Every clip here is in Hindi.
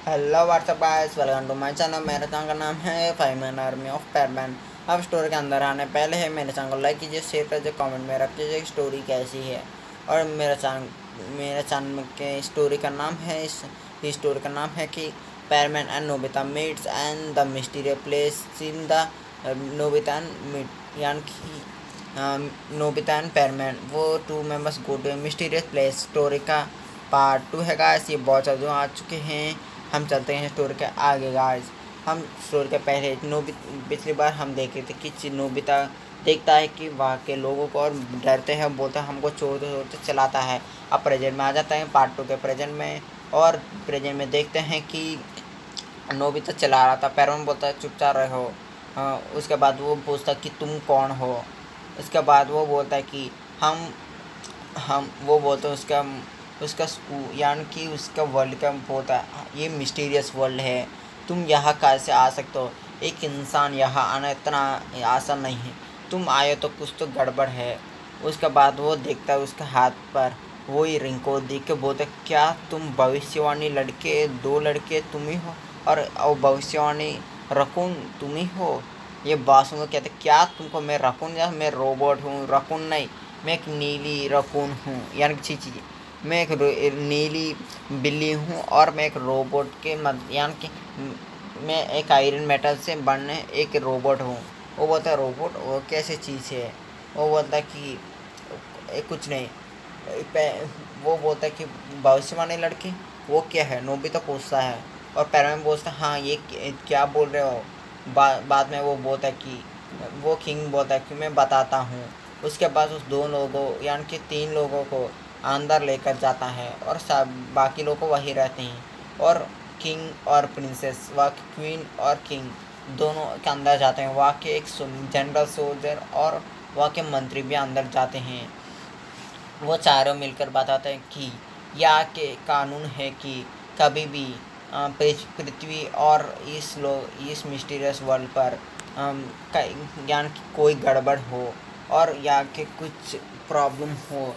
Hello what's up guys, welcome to my channel. मेरे चैनल का नाम है 5 मैन आर्मी ऑफ पैरमैन। अब स्टोरी के अंदर आने पहले है मेरे चैनल को लाइक कीजिए, शेयर कीजिए, कमेंट में रख कीजिए स्टोरी कैसी है। और मेरे चैनल के स्टोरी का नाम है इस स्टोरी का नाम है कि Perman and Nobita meets and the mysterious place in the Nobita and meet, यानी कि नोबिता एंड पैरमैन वो 2 members go to mysterious place. Story का पार्ट 2 है गाइस। ये बहुत जल्दी आ चुके हैं। हम चलते हैं स्टोरी के आगे गाइस। हम स्टोरी के पहले पिछली बार हम देखे थे कि नोबिता देखता है कि वहाँ के लोगों को और डरते हैं, बोलता है हमको चोर चोर चलाता है। अब प्रेजेंट में आ जाता है, पार्ट 2 के प्रेजेंट में। और प्रेजेंट में देखते हैं कि नोबिता चला रहा था। पैरमैन बोलता है चुपचाप रहो। उसके बाद वो पूछता कि तुम कौन हो। उसके बाद वो बोलता है कि हम वो बोलते हैं उसका स्कूल, यानी कि उसका वर्ल्ड का होता है, ये मिस्टीरियस वर्ल्ड है, तुम यहाँ कैसे आ सकते हो। एक इंसान यहाँ आना इतना आसान नहीं है, तुम आए तो कुछ तो गड़बड़ है। उसके बाद वो देखता है उसके हाथ पर वही रिंग को देख के बोलता है क्या तुम भविष्यवाणी लड़के 2 लड़के तुम ही हो और भविष्यवाणी रकून तुम ही हो। ये बात सुनकर कहते क्या तुमको मैं रकून या मैं रोबोट हूँ। रकून नहीं, मैं एक नीली रकून हूँ, यानी कि चीज़ मैं एक नीली बिल्ली हूँ और मैं एक रोबोट के यानी कि मैं एक आयरन मेटल से बनने एक रोबोट हूँ। वो बोलता है रोबोट वो कैसे चीज़ है। वो बोलता है कि कुछ नहीं। वो बोलता है कि भविष्यवाणी लड़की वो क्या है, नोबिता पूछता है। और पैरमैन पूछता है हाँ ये क्या बोल रहे हो। बाद में वो बोलता है कि वो किंग बोलता है कि मैं बताता हूँ। उसके बाद उस 2 लोगों यानी कि 3 लोगों को अंदर लेकर जाता है और सब बाकी लोग वहीं रहते हैं। और किंग और प्रिंसेस, वहाँ की क्वीन और किंग दोनों के अंदर जाते हैं। वहाँ के एक जनरल सोल्जर और वहाँ के मंत्री भी अंदर जाते हैं। वो चारों मिलकर बताते हैं कि यहाँ के कानून है कि कभी भी पृथ्वी और इस मिस्टीरियस वर्ल्ड पर यानी कि कोई गड़बड़ हो और यहाँ के कुछ प्रॉब्लम हो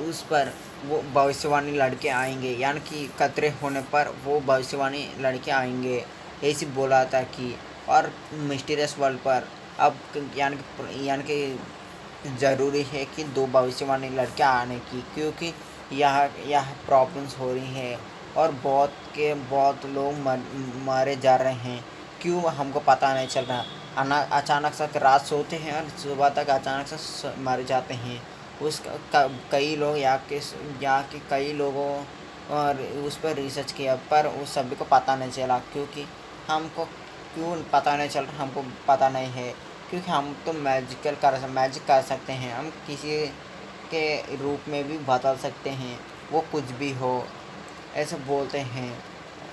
उस पर वो भविष्यवाणी लड़के आएंगे, यानी कि खतरे होने पर वो भविष्यवाणी लड़के आएंगे, ऐसी बोला था कि। और मिस्टीरियस वर्ल्ड पर अब यानी कि ज़रूरी है कि 2 भविष्यवाणी लड़के आने की, क्योंकि यह प्रॉब्लम्स हो रही हैं और बहुत लोग मारे जा रहे हैं। क्यों हमको पता नहीं चल रहा। अचानक से रात सोते हैं और सुबह तक अचानक से मारे जाते हैं। कई लोग यहाँ के कई लोगों और उस पर रिसर्च किया, पर उस सभी को पता नहीं चला। क्योंकि हमको क्यों पता नहीं चल रहा, हमको पता नहीं है क्योंकि हम तो मैजिक कर सकते हैं। हम किसी के रूप में भी बदल सकते हैं, वो कुछ भी हो ऐसे बोलते हैं।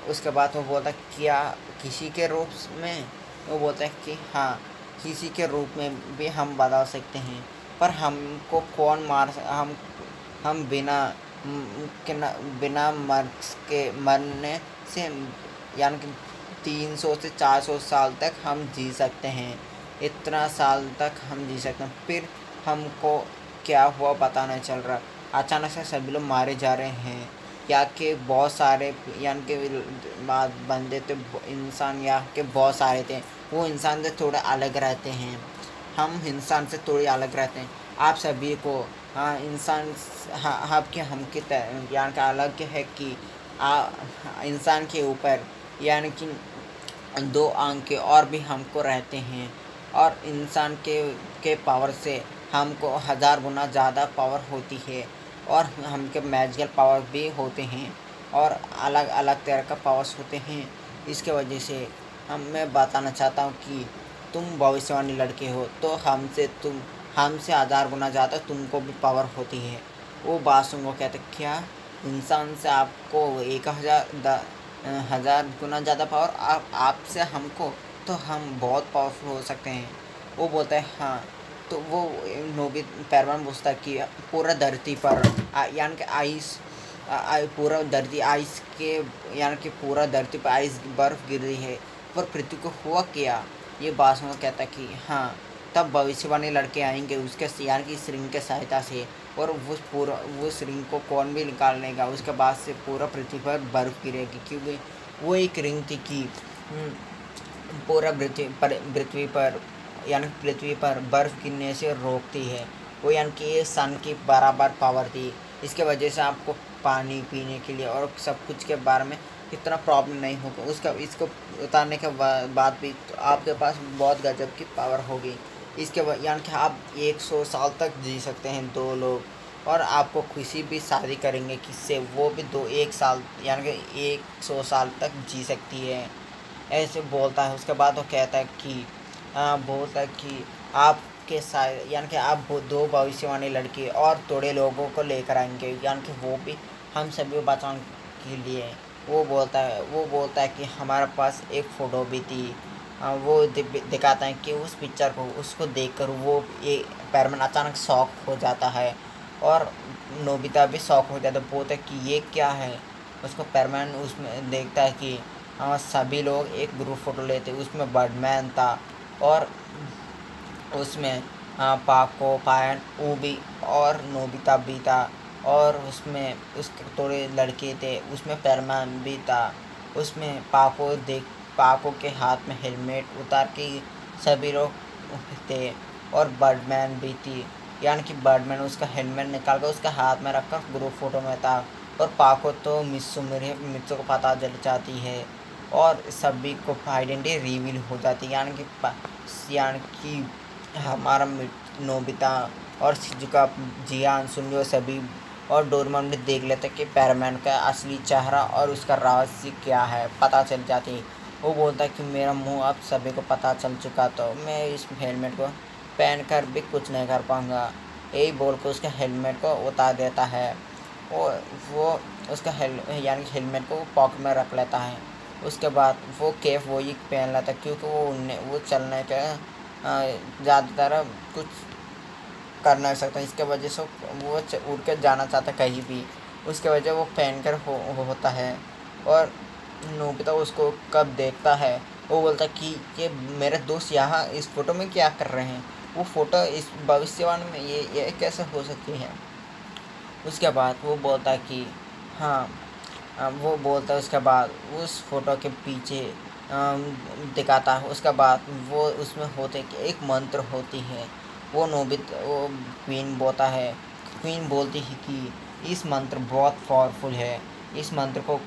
उसके बाद वो बोलता है क्या किसी के रूप में। वो बोलता है कि हाँ किसी के रूप में भी हम बदल सकते हैं, पर हमको कौन हम बिना मरने से यानी कि 300 से 400 साल तक हम जी सकते हैं। इतना साल तक हम जी सकते हैं, फिर हमको क्या हुआ पता नहीं चल रहा। अचानक से सभी लोग मारे जा रहे हैं। यहाँ के बहुत सारे यानी कि बंदे थे, इंसान यहाँ के बहुत सारे थे। वो इंसान से थोड़ा अलग रहते हैं, हम इंसान से थोड़ी अलग रहते हैं। आप सभी को इंसान आपके हमके यानी कि अलग है कि इंसान के ऊपर यानी कि 2 आंखें और भी हमको रहते हैं। और इंसान के पावर से हमको 1000 गुना ज़्यादा पावर होती है और हमके मैजिकल पावर भी होते हैं और अलग अलग तरह का पावर्स होते हैं। इसके वजह से मैं बताना चाहता हूँ कि तुम भविष्यवाणी लड़के हो तो हमसे 1000 गुना ज़्यादा तुमको भी पावर होती है। वो बात सुन को कहते क्या इंसान से आपको 1000 गुना ज़्यादा पावर, आपसे हमको तो हम बहुत पावरफुल हो सकते हैं। वो बोलता है हाँ। तो वो पैरमैन पूछता है कि पूरा धरती पर यानी कि पूरा धरती आइस के यानी कि पूरा धरती पर आइस बर्फ़ गिर रही है, पर पृथ्वी को हुआ क्या। ये बात सुन कहता है कि हाँ तब भविष्यवाणी लड़के आएंगे उसके यानी कि इस रिंग के सहायता से, और उस रिंग को कौन भी निकाल लेगा। उसके बाद से पूरा पृथ्वी पर बर्फ़ गिरेगी, क्योंकि वो एक रिंग थी कि पूरा पृथ्वी पर यानी पृथ्वी पर बर्फ़ गिरने से रोकती है। वो यानी कि ये सन की बराबर पावर थी। इसके वजह से आपको पानी पीने के लिए और सब कुछ के बारे में इतना प्रॉब्लम नहीं होगा। उसका इसको उतारने के बाद भी तो आपके पास बहुत गजब की पावर होगी। इसके यानी कि आप 100 साल तक जी सकते हैं 2 लोग, और आपको किसी भी शादी करेंगे किससे वो भी 1 साल यानी कि 100 साल तक जी सकती है, ऐसे बोलता है। उसके बाद वो कहता है कि बोलता है कि आपके साथ यानी कि आप 2 भविष्यवाणी लड़की और थोड़े लोगों को लेकर आएंगे, यानी कि वो भी हम सभी बचाने के लिए। वो बोलता है कि हमारे पास एक फ़ोटो भी थी। वो दिखाता है कि उस पिक्चर को उसको देखकर वो ये पैरमैन अचानक शॉक हो जाता है, और नोबिता भी शॉक हो जाता है। बोलता है कि ये क्या है। उसको पैरमैन उसमें देखता है कि सभी लोग एक ग्रुप फ़ोटो लेते, उसमें बर्डमैन था और उसमें पाको, पायन, ऊबी और नोबिता भी था, और उसमें उसके थोड़े लड़के थे, उसमें पैरमैन भी था। उसमें पाको के हाथ में हेलमेट उतार के सभी लोग थे, और बर्डमैन भी थी, यानी कि बर्डमैन उसका हेलमेट निकाल कर उसका हाथ में रखकर ग्रुप फ़ोटो में था। और पाको तो मित्सु को पता चल जाती है, और सभी को आइडेंटिटी रिवील हो जाती है, यानी कि हमारा नोबिता और शिजुका, जियान, सुनियो सभी और डोरेमोन भी देख लेते कि पैरमैन का असली चेहरा और उसका रहस्य क्या है पता चल जाती। वो बोलता है कि मेरा मुंह अब सभी को पता चल चुका, तो मैं इस हेलमेट को पहन कर भी कुछ नहीं कर पाऊँगा। यही बोल कर उसका हेलमेट को उतार देता है। वो उसका यानी कि हेलमेट को पॉकेट में रख लेता है। उसके बाद वो केफ वही पहन लेता है, क्योंकि वो चलने के ज़्यादातर कुछ कर नहीं सकता। इसके वजह से वो उड़ कर जाना चाहता कहीं भी, उसके वजह वो पहन कर होता है। और नोबिता उसको कब देखता है, वो बोलता है कि ये मेरे दोस्त यहाँ इस फ़ोटो में क्या कर रहे हैं। वो फ़ोटो इस भविष्यवाणी में ये कैसे हो सकती है। उसके बाद वो बोलता है कि हाँ, वो बोलता है। उसके बाद उस फ़ोटो के पीछे दिखाता है। उसके बाद वो उसमें होते कि एक मंत्र होती है। वो क्वीन बोलती है कि इस मंत्र बहुत पावरफुल है, इस मंत्र को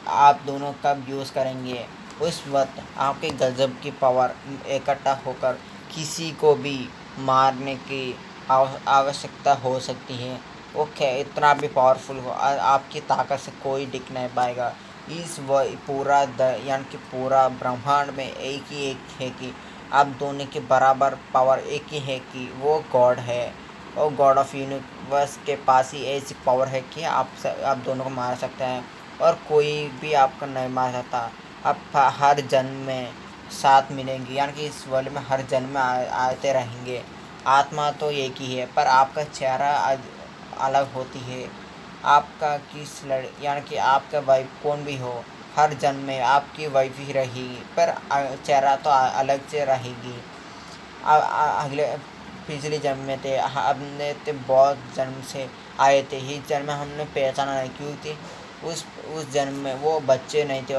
आप दोनों कब यूज़ करेंगे उस वक्त आपके गजब की पावर इकट्ठा होकर किसी को भी मारने की आवश्यकता हो सकती है। ओके, इतना भी पावरफुल हो आपकी ताकत से कोई टिक नहीं पाएगा। इस पूरा यानी कि पूरा ब्रह्मांड में एक ही एक है कि आप दोनों के बराबर पावर एक ही है कि वो गॉड है, और गॉड ऑफ यूनिवर्स के पास ही ऐसी पावर है कि आप दोनों को मार सकते हैं, और कोई भी आपको नहीं मार सकता। आप हर जन्म में साथ मिलेंगे, यानी कि इस वर्ल्ड में हर जन्म में आते रहेंगे। आत्मा तो एक ही है, पर आपका चेहरा अलग होती है। आपका यानी कि आपका वाइफ कौन भी हो, हर जन्म में आपकी वाइफ ही रहेगी, पर चेहरा तो अलग से रहेगी। अगले पिछले जन्म में थे, हमने तो बहुत जन्म से आए थे, इस जन्म में हमने पहचाना नहीं क्योंकि उस जन्म में वो बच्चे नहीं थे,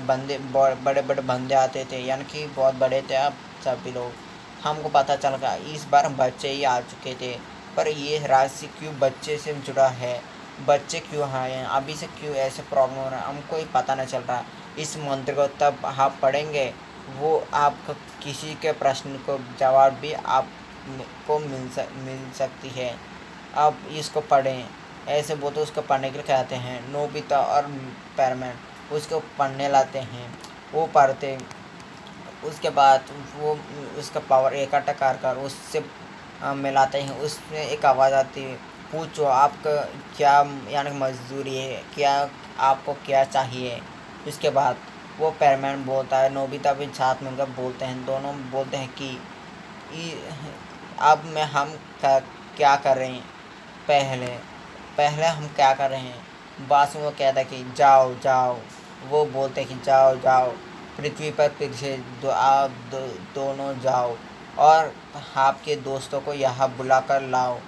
बंदे बड़े बड़े बंदे आते थे, यानी कि बहुत बड़े थे। अब सभी लोग हमको पता चल गया इस बार हम बच्चे ही आ चुके थे, पर ये रहस्य क्यों बच्चे से जुड़ा है, बच्चे क्यों आए हैं, अभी से क्यों ऐसे प्रॉब्लम हो रहा है, हमको ही पता नहीं चल रहा। इस मंत्र को तब आप पढ़ेंगे, वो आपको किसी के प्रश्न को जवाब भी आपको मिल सकती है। अब इसको पढ़ें, ऐसे बोलते उसको पढ़ने के लिए कहते हैं। नोबिता और पैरमैन उसको पढ़ने लाते हैं, वो पढ़ते। उसके बाद वो उसका पावर इकट्ठा कर उससे मिलाते हैं। उसमें एक आवाज़ आती है, पूछो आपका क्या यानी मजदूरी है, क्या आपको क्या चाहिए। उसके बाद वो पैरमैन बोलता है, नोबिता भी साथ मिलकर बोलते हैं, दोनों बोलते हैं कि अब मैं हम क्या कर रहे हैं, पहले हम क्या कर रहे हैं। बाद में वो कहता है कि जाओ जाओ, वो बोलते हैं कि जाओ जाओ, पृथ्वी पर फिर से आप दोनों जाओ, और आपके दोस्तों को यहाँ बुला कर लाओ,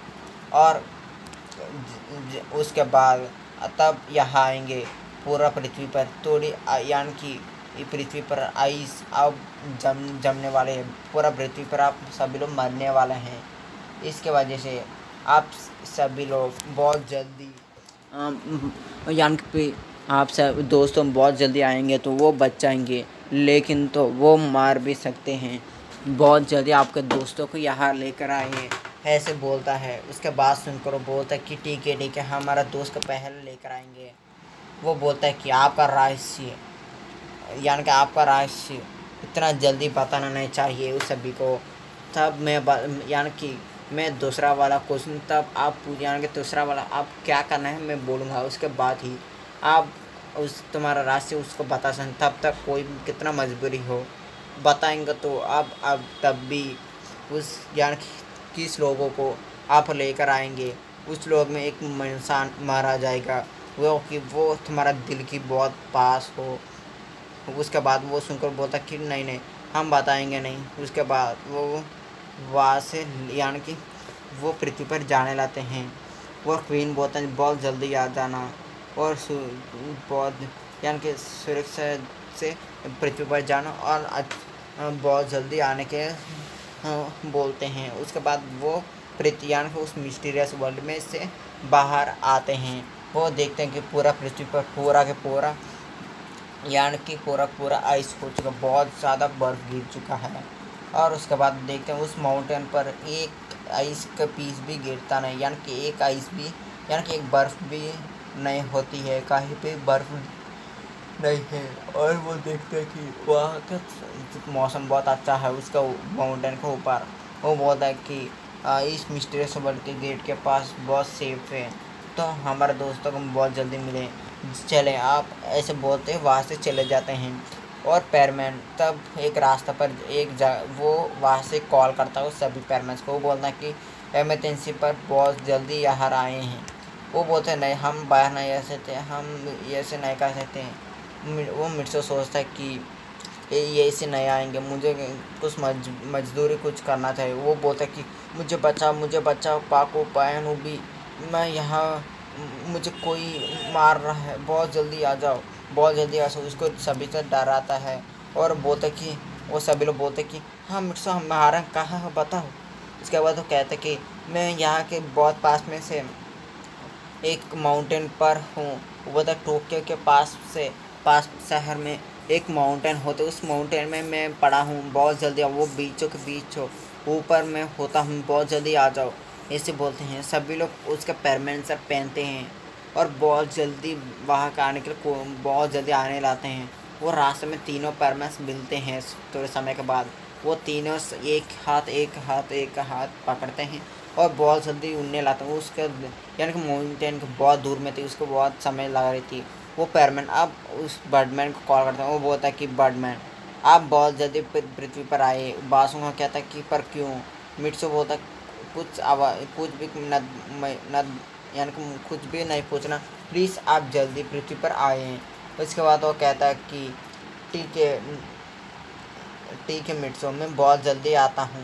और उसके बाद तब यहाँ आएंगे। पूरा पृथ्वी पर थोड़ी यानी कि पृथ्वी पर आइस अब जमने वाले हैं, पूरा पृथ्वी पर आप सभी लोग मरने वाले हैं। इसके वजह से आप सभी लोग बहुत जल्दी यानी कि आप सब दोस्तों बहुत जल्दी आएंगे तो वो बच जाएंगे, लेकिन तो वो मार भी सकते हैं। बहुत जल्दी आपके दोस्तों को यहाँ लेकर आए ऐसे बोलता है। उसके बाद सुनकर वो बोलता है कि ठीक है हमारा दोस्त को पहले लेकर आएंगे। वो बोलता है कि आपका रहस्य यानी कि आपका रहस्य इतना जल्दी बताना नहीं चाहिए उस सभी को। तब मैं यानी कि मैं दूसरा वाला क्वेश्चन तब आप यानी कि दूसरा वाला आप क्या करना है मैं बोलूँगा, उसके बाद ही आप उस तुम्हारा रहस्य उसको बता सकते। तब तक कोई कितना मजबूरी हो बताएंगे तो अब तब भी उस यानी किस लोगों को आप लेकर आएंगे, उस लोग में एक इंसान मारा जाएगा वो कि वो तुम्हारा दिल की बहुत पास हो। उसके बाद वो सुनकर बोलता कि नहीं हम बताएंगे नहीं। उसके बाद वो वहाँ से यानी कि वो पृथ्वी पर जाने लाते हैं। वो क्वीन बोलता है बहुत जल्दी आ जाना और बहुत यानी कि सुरक्षा से पृथ्वी पर जाना और बहुत जल्दी आने के बोलते हैं। उसके बाद वो पृथ्वी यानी कि उस मिस्टीरियस वर्ल्ड में से बाहर आते हैं। वो देखते हैं कि पूरा पृथ्वी पर पूरा के पूरा यानी कि पूरा आइस हो चुका, बहुत ज़्यादा बर्फ़ गिर चुका है। और उसके बाद देखते हैं उस माउंटेन पर एक आइस का पीस भी गिरता नहीं, यानी कि एक आइस भी यानी कि एक बर्फ़ भी नहीं होती है, कहीं पे बर्फ़ नहीं है। और वो देखते हैं कि वहाँ का मौसम बहुत अच्छा है उसका माउंटेन के ऊपर। वो बोलता है कि इस मिस्टीरियस वर्ल्ड के गेट के पास बहुत सेफ है, तो हमारे दोस्तों को बहुत जल्दी मिले चले आप ऐसे बोलते वहाँ से चले जाते हैं। और पैरमैन तब एक रास्ता पर वो वहाँ से कॉल करता है उस सभी पैरमैन को। वो बोलता है कि एमरजेंसी पर बहुत जल्दी यहाँ आए हैं। वो बोलते हैं नहीं हम बाहर नहीं आ सकते, हम ऐसे नहीं कर सकते। वो मुझसे सोचता है कि ये ऐसे नहीं आएंगे, मुझे कुछ मजदूरी कुछ करना चाहिए। वो बोलता है कि मुझे बचाओ पाको बहन भी, मैं यहाँ मुझे कोई मार रहा है, बहुत जल्दी आ जाओ। उसको सभी से डराता है और बोलता कि वो सभी लोग बोलते कि हाँ मिर्सो हमारा कहाँ है बताओ। उसके बाद वो कहते कि मैं यहाँ के बहुत पास में से एक माउंटेन पर हूँ। वो बोलता टोक्यो के पास शहर में एक माउंटेन होता है, उस माउंटेन में मैं पड़ा हूँ, बहुत जल्दी आओ, वो बीचों के बीच हो ऊपर मैं होता हूँ, बहुत जल्दी आ जाओ ऐसे बोलते हैं। सभी लोग उसका परमानेंट सब पहनते हैं और बहुत जल्दी वहाँ का आने के लिए बहुत जल्दी आने लाते हैं। वो रास्ते में तीनों परमानेंट मिलते हैं। थोड़े समय के बाद वो तीनों एक हाथ पकड़ते हैं और बहुत जल्दी उड़ने लाते हैं। उसका यानी कि माउंटेन के बहुत दूर में थी, उसको बहुत समय लगा रही थी। वो पैरमैन अब उस बर्डमैन को कॉल करता है। वो बोलता है कि बर्डमैन आप बहुत जल्दी पृथ्वी पर आए। बासु का कहता है कि पर क्यों। मिट्सू बोलता कुछ भी न यानी कि कुछ भी नहीं पूछना, प्लीज़ आप जल्दी पृथ्वी पर आए हैं। उसके बाद वो कहता है कि ठीक है मिट्सू मैं बहुत जल्दी आता हूँ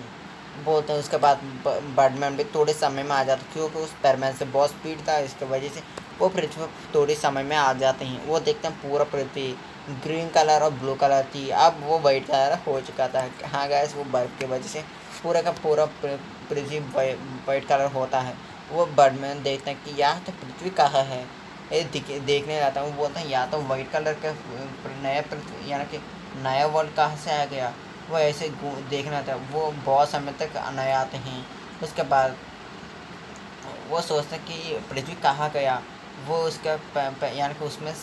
बोलते हैं। उसके बाद बर्डमैन भी थोड़े समय में आ जाता है, क्योंकि उस पैरमैन से बहुत स्पीड था, इसकी वजह से वो पृथ्वी थोड़े समय में आ जाते हैं। वो देखते हैं पूरा पृथ्वी ग्रीन कलर और ब्लू कलर थी, अब वो वाइट कलर हो चुका था। हाँ गैस वो बर्फ़ की वजह से पूरा का पूरा पृथ्वी वाइट कलर होता है। वो बर्डमैन देखते हैं कि यहाँ तो पृथ्वी कहाँ है, ये देखने जाता हूँ। वो बोलते हैं या तो वाइट कलर का नया पृथ्वी यानी कि नया वर्ल्ड कहाँ से आ गया। वो ऐसे देखना था। वो बहुत समय तक नए आते हैं। उसके बाद वो सोचते कि पृथ्वी कहाँ गया। वो उसका यानी कि उसमें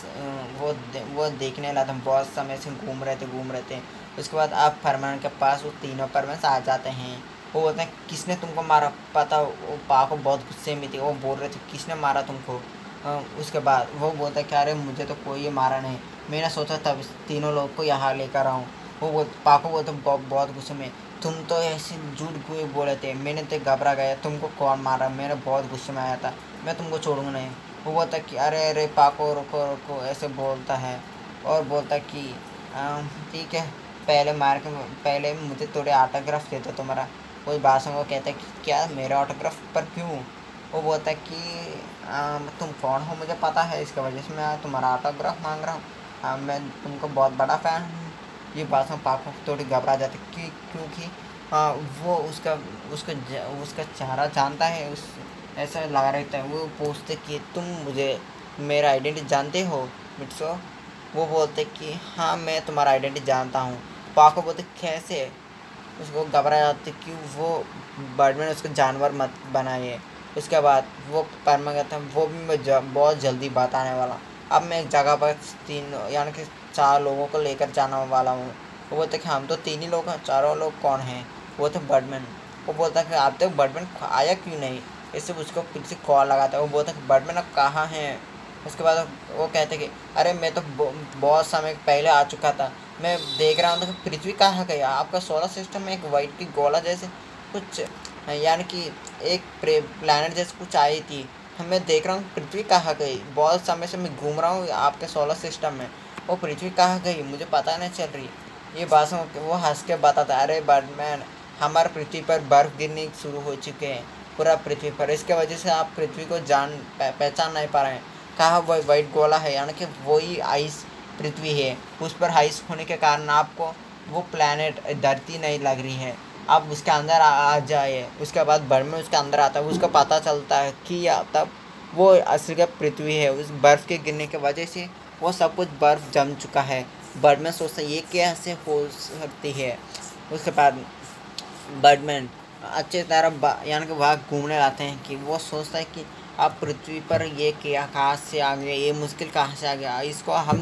वो देखने लगा था। बहुत समय से घूम रहे थे। उसके बाद आप फरमान के पास वो तीनों परमानेंट आ जाते हैं। वो बोलते हैं किसने तुमको मारा पता। वो पा को बहुत गुस्से में थी, वो बोल रहे थे किसने मारा तुमको। उसके बाद वो बोलता है कि अरे मुझे तो कोई मारा नहीं, मैंने सोचा तब तीनों लोग को यहाँ लेकर आऊँ। वो पाको बोलते बहुत गुस्से में तुम तो ऐसे झूठ क्यों बोले थे, मैंने तो घबरा गया, तुमको कौन मारा, मैंने बहुत गुस्से में आया था, मैं तुमको छोड़ूंगा नहीं। वो बोलता कि अरे पाको रुको ऐसे बोलता है और बोलता कि ठीक है पहले मुझे थोड़े ऑटोग्राफ देते तुम्हारा। कोई बादशाह को कहता है कि क्या मेरा ऑटोग्राफ पर क्यों। वो बोलता है कि तुम कौन हो मुझे पता है, इसकी वजह से मैं तुम्हारा ऑटोग्राफ मांग रहा हूँ। मैं तुमको बहुत बड़ा फ़ैन हूँ। ये बात सुन पाको थोड़ी घबरा जाती क्योंकि वो उसका चेहरा जानता है, उस ऐसा लगा रहता है। वो पूछते कि तुम मुझे मेरा आइडेंटिटी जानते हो मिट्सो। वो बोलते कि हाँ मैं तुम्हारा आइडेंटिटी जानता हूँ। पाको बोलते कैसे। उसको घबरा जाते कि वो बर्डमैन उसको जानवर मत बनाए। उसके बाद वो परमा कहता है वो भी मैं बहुत जल्दी बताने वाला। अब मैं एक जगह पर 3 यानी कि 4 लोगों को लेकर जाने वाला हूँ। वो बोलते कि हम तो 3 ही लोग हैं, चारों लोग कौन हैं। वो तो बर्डमैन। वो बोलता है कि अब तक बर्डमैन आया क्यों नहीं। इससे उसको फिर से कॉल लगाता है। वो बोलता है कि बर्डमैन अब कहाँ हैं। उसके बाद वो कहते कि अरे मैं तो बहुत समय पहले आ चुका था। मैं देख रहा हूँ तो पृथ्वी कहाँ गया। आपका सोलर सिस्टम में एक वाइट की गोला जैसे कुछ यानी कि एक प्लानट जैसे कुछ आई थी। मैं देख रहा हूँ पृथ्वी कहाँ गई। बहुत समय से मैं घूम रहा हूँ आपके सोलर सिस्टम में। वो पृथ्वी कहाँ गई मुझे पता नहीं चल रही। ये बात सुन वो हंस के बताता अरे बर्डमैन हमारे पृथ्वी पर बर्फ़ गिरने शुरू हो चुके हैं पूरा पृथ्वी पर। इसके वजह से आप पृथ्वी को पहचान नहीं पा रहे हैं। कहा वही वाइट गोला है यानी कि वही आइस पृथ्वी है। उस पर आइस होने के कारण आपको वो प्लैनेट धरती नहीं लग रही है। आप उसके अंदर आ जाए। उसके बाद बर्फ में उसके अंदर आता है। उसको पता चलता है कि तब वो असली का पृथ्वी है। उस बर्फ़ के गिरने की वजह से वो सब कुछ बर्फ़ जम चुका है। बर्डमैन सोचता है ये कैसे हो सकती है। उसके बाद बर्डमैन अच्छे तरह यानी कि वहाँ घूमने आते हैं कि वो सोचता है कि अब पृथ्वी पर ये क्या कहाँ से आ गया, ये मुश्किल कहाँ से आ गया, इसको हम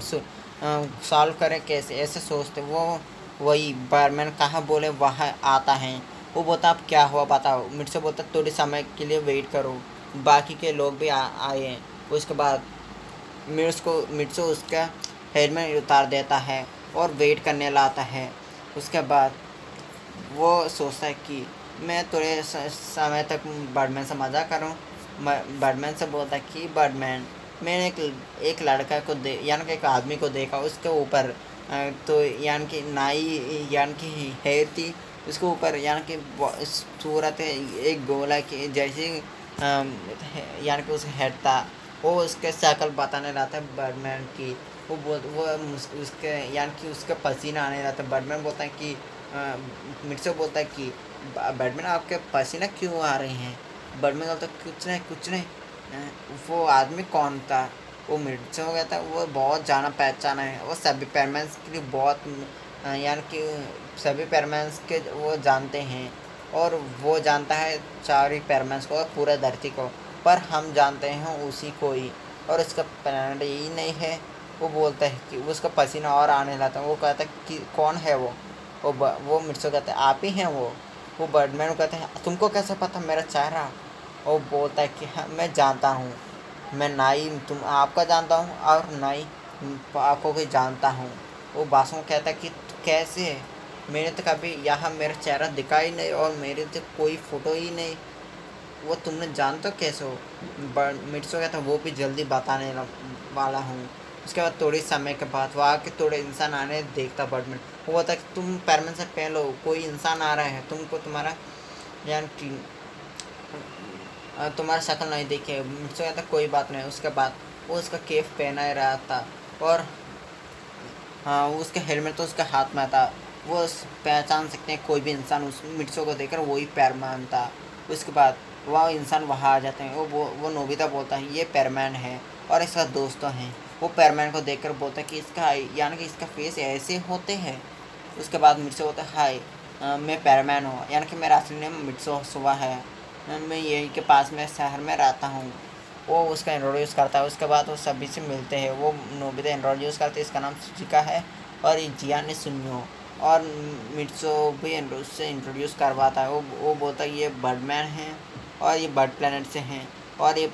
सॉल्व करें कैसे, ऐसे सोचते। वो वही बर्डमैन कहाँ बोले वहाँ आता है। वो बोलता अब क्या हुआ बताओ। मिर्चो बोलता थोड़ी समय के लिए वेट करो। बाकी के लोग भी आए हैं। उसके बाद मिर्चो उसका हेलमेट उतार देता है और वेट करने लाता है। उसके बाद वो सोचता है कि मैं थोड़े समय तक बर्डमैन से मज़ा करूं। बर्डमैन से बोलता है कि बर्डमैन मैंने एक लड़का को यानी कि एक आदमी को देखा उसके ऊपर तो यानी कि नाई यानी कि हेयर थी उसके ऊपर यानी कि सूरत है एक गोला की जैसे यानी कि उसका हेड था। वो उसके शक्ल बताने रहा था बर्डमैन की। वो उसके यानी कि उसका पसीना आने रहा था। बर्डमैन बोलता है कि मिर्चो बोलता है कि बैडमैन आपके पसीना क्यों आ रहे हैं। बर्डमैन बोलता कुछ नहीं। वो आदमी कौन था। वो मिर्चो हो गया था। वो बहुत जाना पहचाना है। वो सभी पैरमैन्स के लिए बहुत यानी कि सभी पैरमैन्स के वो जानते हैं और वो जानता है चारों पैरमैन्स को और पूरा धरती को। पर हम जानते हैं उसी को ही और उसका प्लैनेट यही नहीं है। वो बोलता है कि उसका पसीना और आने लगता है। वो कहता है कि कौन है वो। वो मिर्चो कहते हैं आप ही हैं वो बर्डमैन को कहते हैं तुमको कैसे पता मेरा चेहरा। वो बोलता है कि हाँ मैं जानता हूँ। मैं नाई तुम आपका जानता हूँ और नाई आपको भी जानता हूँ। वो बासों कहता है कि कैसे मैंने तो कभी यहाँ मेरा चेहरा दिखा ही नहीं और मेरे तो कोई फ़ोटो ही नहीं। वो तुमने जान तो कैसे हो। मिर्चो कहता वो भी जल्दी बताने वाला हूँ। उसके बाद थोड़ी समय के बाद वहाँ के थोड़े इंसान आने देखता बर्डमैन। वो बोलता कि तुम पैरमैन से पहले कोई इंसान आ रहा है तुमको तुम्हारा यानी कि तुम्हारा शक्ल नहीं देखे। मिर्चो कहता कोई बात नहीं। उसके बाद वो उसका केफ पहना ही रहा था और हाँ उसका हेलमेट तो उसके हाथ में था। वो पहचान सकते हैं कोई भी इंसान उस मिर्चो को देखकर वही पैरमैन था। उसके बाद वह इंसान वहाँ आ जाते हैं। वो नोबिता बोलता है ये पैरमैन है और इसका दोस्तों हैं। वो पैरमैन को देखकर बोलता है कि इसका यानी कि इसका फेस ऐसे होते हैं। उसके बाद मिर्चो बोलता है हाय मैं पैरमैन हूँ यानी कि मेरा असली नाम मिर्चो सुबह है। मैं यहीं के पास में शहर में रहता हूँ। वो उसका इंट्रोड्यूस करता है। उसके बाद वो सभी से मिलते हैं। वो नोबिता इंट्रोड्यूस करते हैं इसका नाम सुचिका है और ये जिया ने सुनियो और मिर्चो भी उससे इंट्रोड्यूस करवाता है। वो बोलता है ये बर्डमैन है और ये बर्ड प्लेनेट से हैं और ये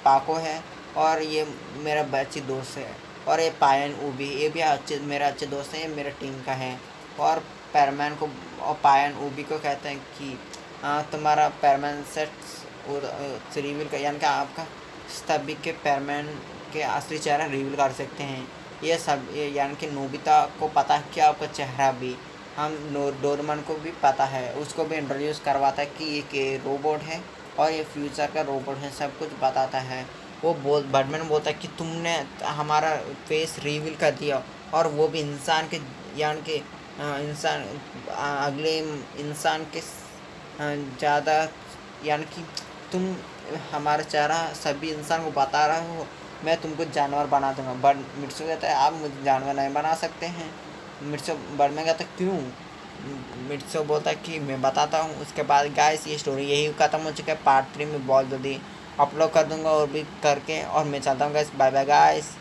पाको है और ये मेरा अच्छी दोस्त है और ये पायन ऊबी ये भी मेरा अच्छे दोस्त है। ये मेरा टीम का है। और पैरमैन को और पायन ऊबी को कहते हैं कि तुम्हारा पैरमैन सेट रिवील कर यानी कि आपका सभी के पैरमैन के असली चेहरा रिवील कर सकते हैं। ये सब यानी कि नोबिता को पता है कि आपका चेहरा भी हम डोरेमोन को भी पता है। उसको भी इंट्रोड्यूस करवाता है कि ये रोबोट है और ये फ्यूचर का रोबोट है, सब कुछ बताता है। वो बैटमैन बोलता है कि तुमने हमारा फेस रिवील कर दिया, और वो भी इंसान के, यानी कि इंसान अगले इंसान के ज़्यादा, यानी कि तुम हमारा चेहरा सभी इंसान को बता रहे हो, मैं तुमको जानवर बना दूंगा। बट मिर्चो कहता है आप मुझे जानवर नहीं बना सकते हैं। मिर्चो बैटमैन कहता है क्यों? मिर्चो बोलता है कि मैं बताता हूँ। उसके बाद गाइस ये स्टोरी यही ख़त्म हो चुका है। पार्ट 3 में बहुत जल्दी अपलोड कर दूंगा और भी करके, और मैं चाहता हूँ गाइस, बाय बाय गाइस।